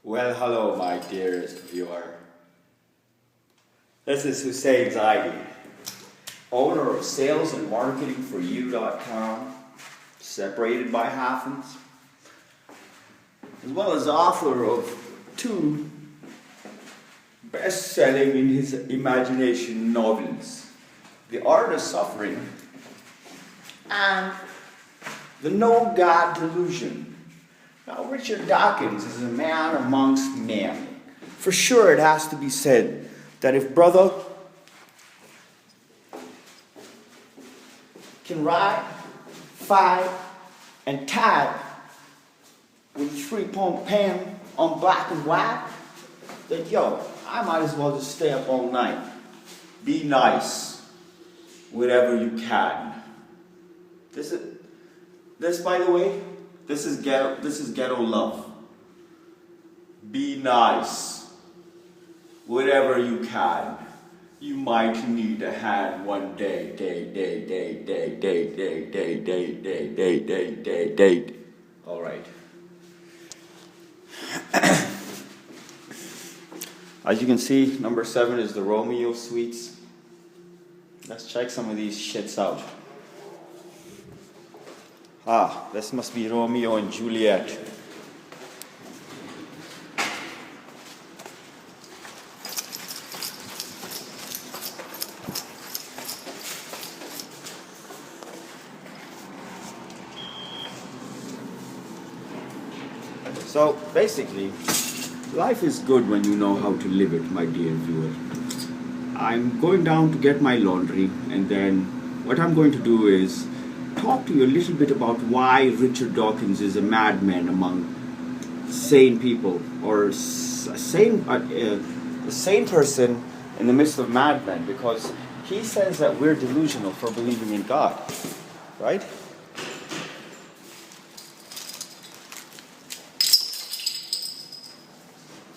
Well, hello, my dearest viewer. This is Hussein Zaidi, owner of Sales and Marketing for You.com, separated by hyphens, as well as author of 2 best-selling in his imagination novels, The Art of Suffering and The No God Delusion. Now, Richard Dawkins is a man amongst men. For sure, it has to be said that if brother can write, fight, and type with a 3-point pen on black and white, then yo, I might as well just stay up all night. Be nice, whatever you can. This, by the way, this is ghetto love. Be nice, whatever you can. You might need a hand one day. All right. As you can see, number 7 is the Romeo Suites. Let's check some of these shits out. Ah, this must be Romeo and Juliet. So basically, life is good when you know how to live it, my dear viewer. I'm going down to get my laundry, and then what I'm going to do is talk to you a little bit about why Richard Dawkins is a madman among sane people, or a sane person in the midst of madmen, because he says that we're delusional for believing in God, right?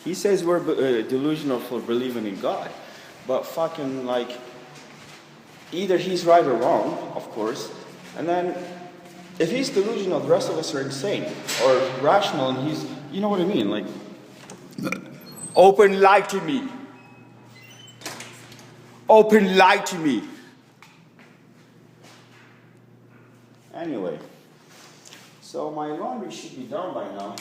He says we're delusional for believing in God, but fucking like, either he's right or wrong, of course, and then if he's delusional, the rest of us are insane or rational, and he's, you know what I mean, like, open light to me. Open light to me. Anyway, so my laundry should be done by now.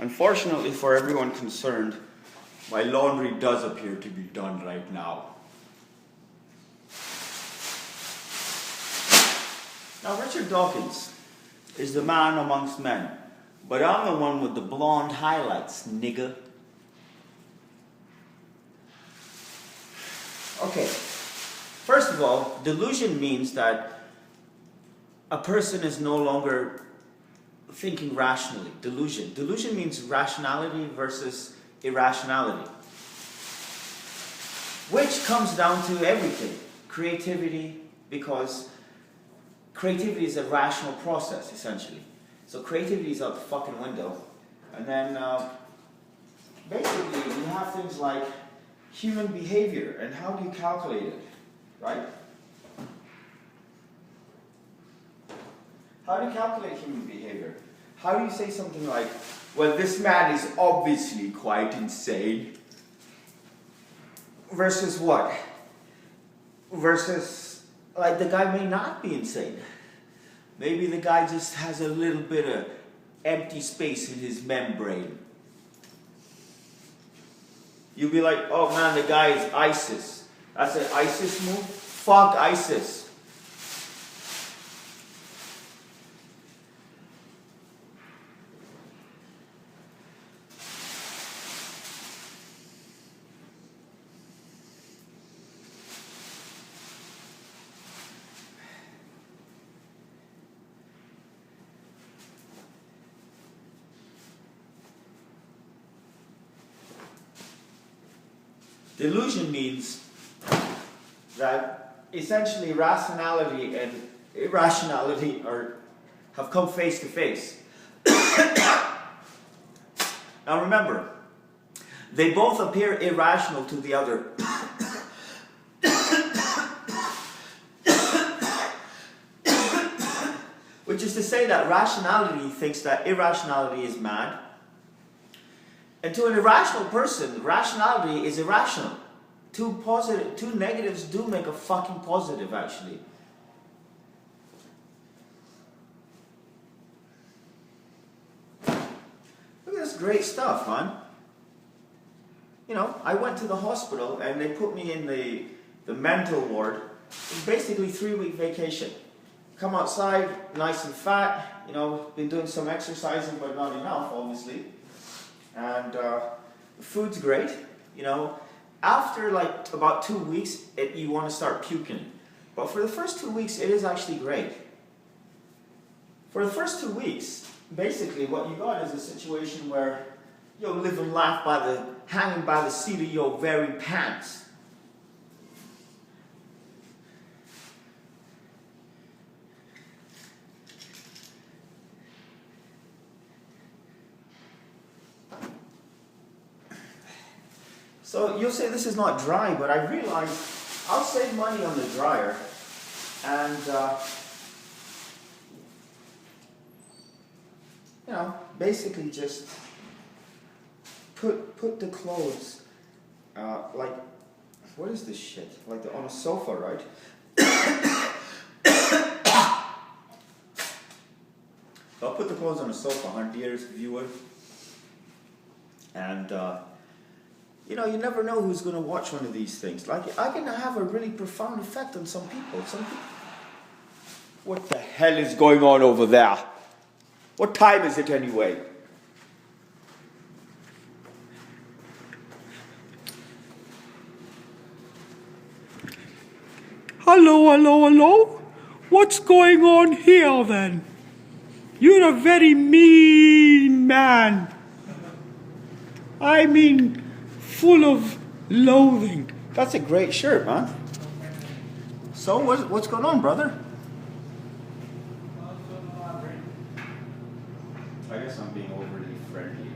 Unfortunately, for everyone concerned, my laundry does appear to be done right now. Now, Richard Dawkins is the man amongst men, but I'm the one with the blonde highlights, nigga. Okay, first of all, delusion means that a person is no longer thinking rationally. Delusion means rationality versus irrationality, which comes down to everything. Creativity, because creativity is a rational process, essentially. So creativity is out the fucking window. And then basically you have things like human behavior, and how do you calculate it, right? How do you calculate human behavior? How do you say something like, well, this man is obviously quite insane, versus what? Versus, like, the guy may not be insane. Maybe the guy just has a little bit of empty space in his membrane. You'll be like, oh man, the guy is ISIS. That's an ISIS move? Fuck ISIS. Delusion means that essentially rationality and irrationality have come face to face. Now remember, They both appear irrational to the other. Which is to say that rationality thinks that irrationality is mad. And to an irrational person, rationality is irrational. Two negatives do make a fucking positive, actually. Look at this great stuff, man. You know, I went to the hospital and they put me in the mental ward. It was basically 3-week vacation. Come outside, nice and fat, you know, been doing some exercising but not enough, obviously. And the food's great, you know. After like about 2 weeks, you want to start puking. But for the first 2 weeks, it is actually great. For the first 2 weeks, basically what you got is a situation where you'll live and laugh hanging by the seat of your very pants. So you'll say this is not dry, but I realized I'll save money on the dryer and you know, basically just put the clothes like, what is this shit? Like on a sofa, right? So I'll put the clothes on a sofa, our dearest viewer, and you know, you never know who's going to watch one of these things. Like, I can have a really profound effect on some people. What the hell is going on over there? What time is it anyway? Hello, hello, hello? What's going on here then? You're a very mean man. I mean, full of loathing. That's a great shirt, man. So, what's going on, brother? I guess I'm being overly friendly,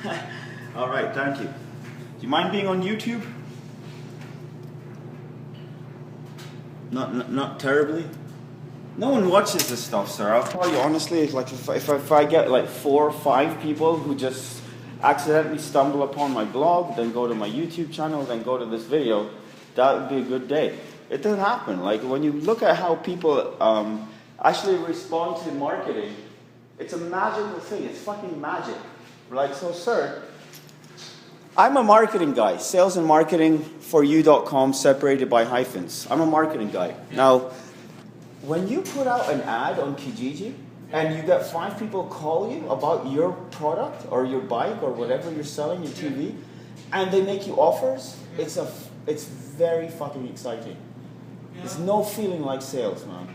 right? All right, thank you. Do you mind being on YouTube? Not terribly. No one watches this stuff, sir. I'll tell you honestly. Like if I get like 4 or 5 people who just accidentally stumble upon my blog, then go to my YouTube channel, then go to this video, that would be a good day. It doesn't happen. Like when you look at how people actually respond to marketing, it's a magical thing. It's fucking magic. Like, so, sir, I'm a marketing guy. Sales and marketing for you.com separated by hyphens. I'm a marketing guy. Now, when you put out an ad on Kijiji and you get 5 people call you about your product or your bike or whatever you're selling, your TV, and they make you offers, it's very fucking exciting. There's no feeling like sales, man.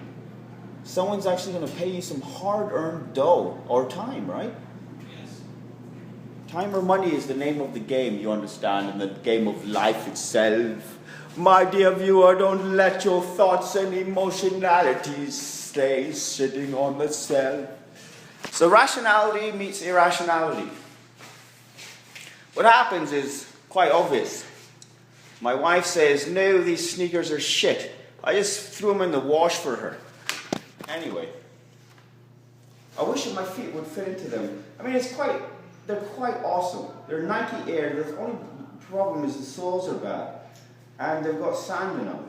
Someone's actually going to pay you some hard-earned dough or time, right? Yes. Time or money is the name of the game, you understand, and the game of life itself. My dear viewer, don't let your thoughts and emotionalities stay sitting on the shelf. So rationality meets irrationality. What happens is quite obvious. My wife says, no, these sneakers are shit. I just threw them in the wash for her. Anyway, I wish my feet would fit into them. I mean, they're quite awesome. They're Nike Air. The only problem is the soles are bad. And they've got sand in them.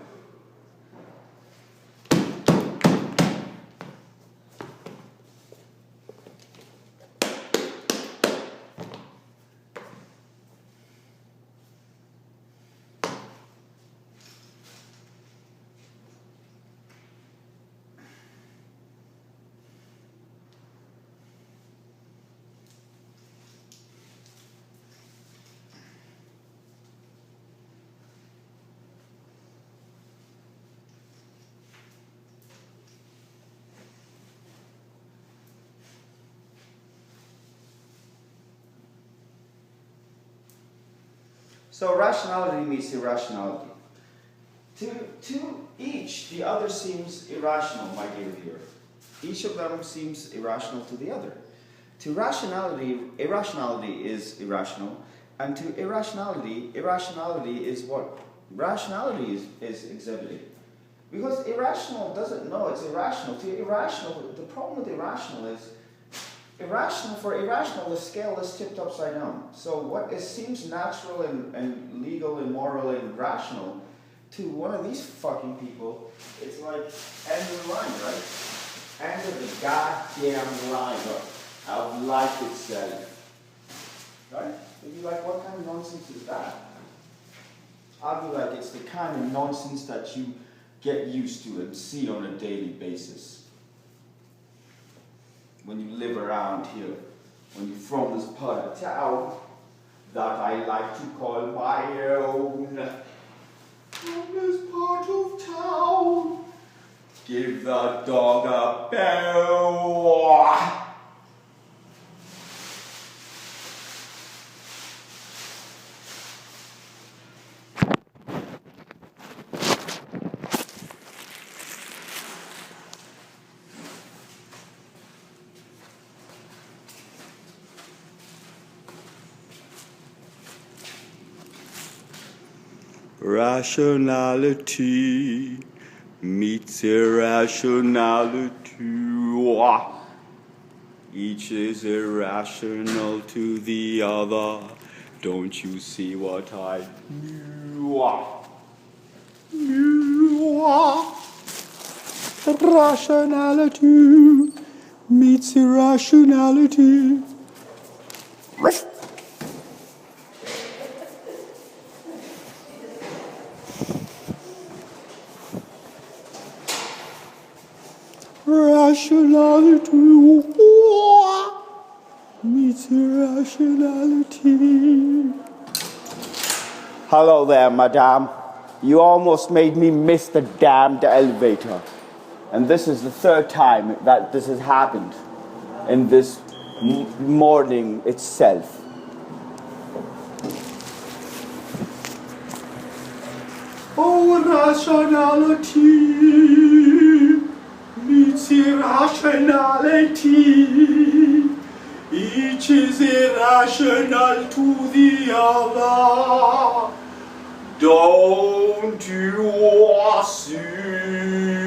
So rationality meets irrationality. To each, the other seems irrational, my dear viewer. Each of them seems irrational to the other. To rationality, irrationality is irrational, and to irrationality, irrationality is what rationality is exhibiting. Because irrational doesn't know it's irrational. To irrational, the problem with irrational is, for irrational, the scale is tipped upside down. So what seems natural and legal and moral and rational, to one of these fucking people, it's like end of the line, right? End of the goddamn line of life itself. Right? You'd be like, what kind of nonsense is that? I'd be like, it's the kind of nonsense that you get used to and see on a daily basis. When you live around here, when you're from this part of town that I like to call my own. From this part of town, give the dog a bell. Rationality meets irrationality. Each is irrational to the other. Don't you see what I do? Rationality meets irrationality. Rationality meets irrationality. Hello there, madame. You almost made me miss the damned elevator. And this is the third time that this has happened in this morning itself. Oh, rationality meets irrationality. Each is irrational to the other. Don't you see?